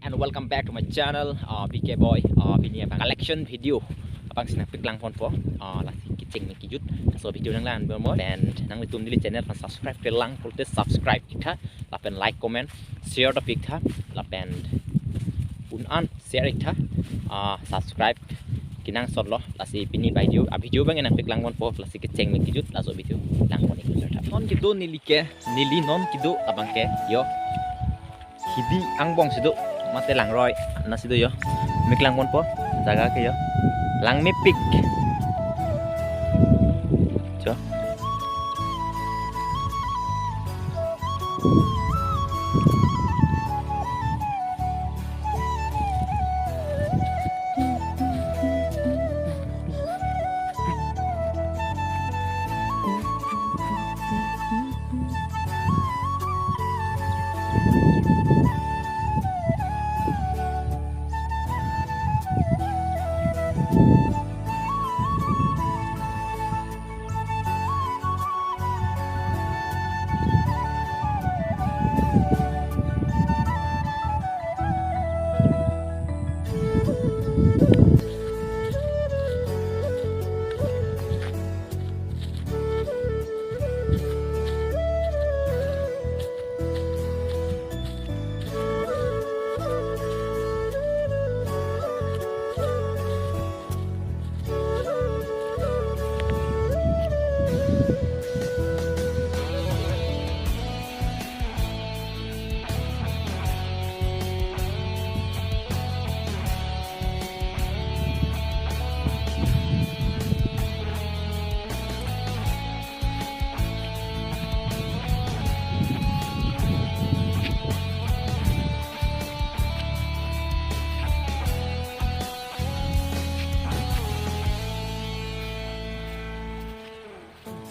and welcome back to my channel PK Boy. Ini abang collection video abang sinang piklang phone po là kicing mình kijut so video nang lan bermo dan nang litum di channel pan subscribe ke lang pulte subscribe kita lapen like comment share the pic tha lapen unan share kita subscribe kinang sot lo lasi pini video video bang nang piklang phone po lasi kicing mình kijut la so video lang phone ikut tha non kido nilike nili non kido abang ke yo hidi angbong sido mate lang roy na sido yo miklang pon po jaga ke yo lang mipik cho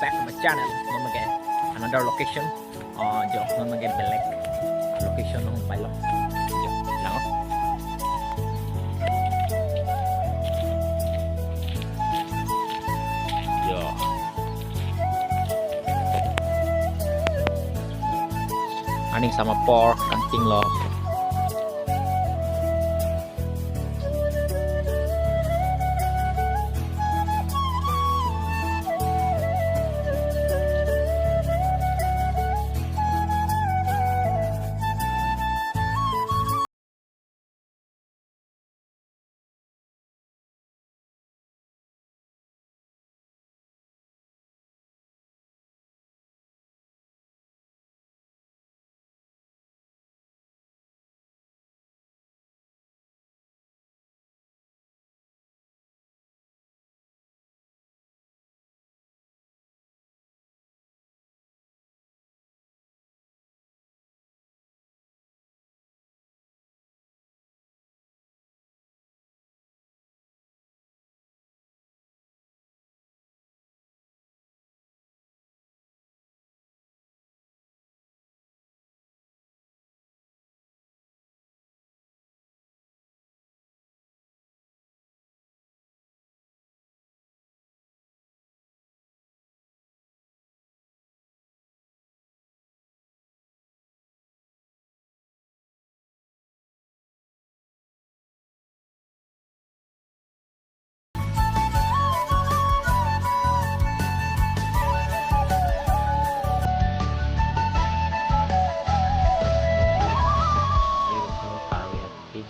back to my channel mamage another location jo mamage belek location ng palo jo lang yo aning sama pork kanting lo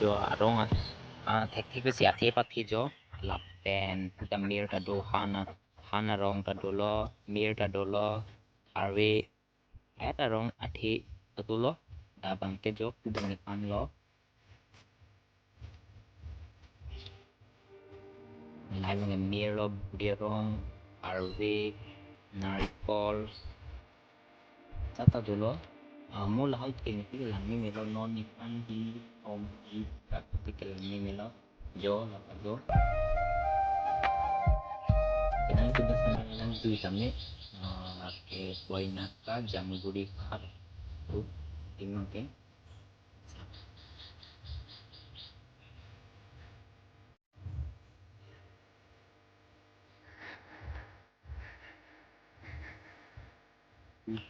jo arong thek thek si athe pathi jo lapen tamir ta do hana rong ta do lo mir ta do lo arwe eta rong athi tu lo da bang ke jo dang pan lo lai bang mir lo de rong arwe narikol ta do lo mo la hai tin ti lang ni me lo non ni pan di om di ka ti ke lang ni me lo jo la pa do kenang tu sa lang tu samne ke boy naka jam guri khat tu timang ke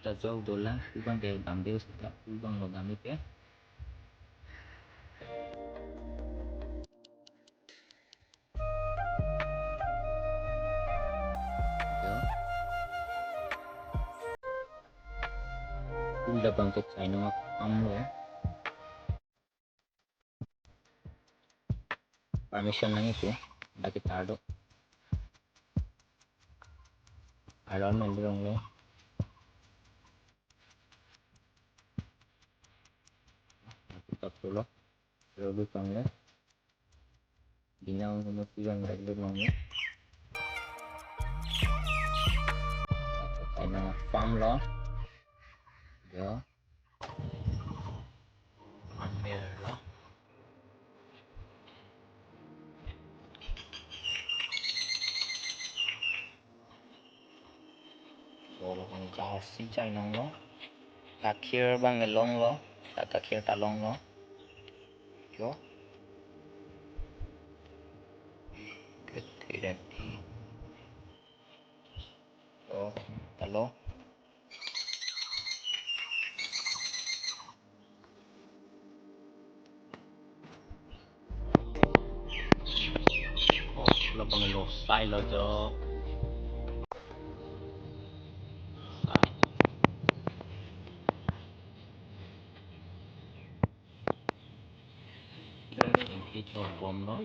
ta jo do la tu bang ke dam de sa tu bang lo dam pe udah bentuk saya nengok kamu ya permission nang itu udah kita aduk aron mendorong lo kita dulu terus pangnya ginang kemudian lagi mangnya saya nengok farm lo ya ambil lo rồi bằng chào xin chào nong lo akhir bang long lo akhir talong lo yo thì đẹp thì yo talong là bằng lột sai là cho cái cho bom nó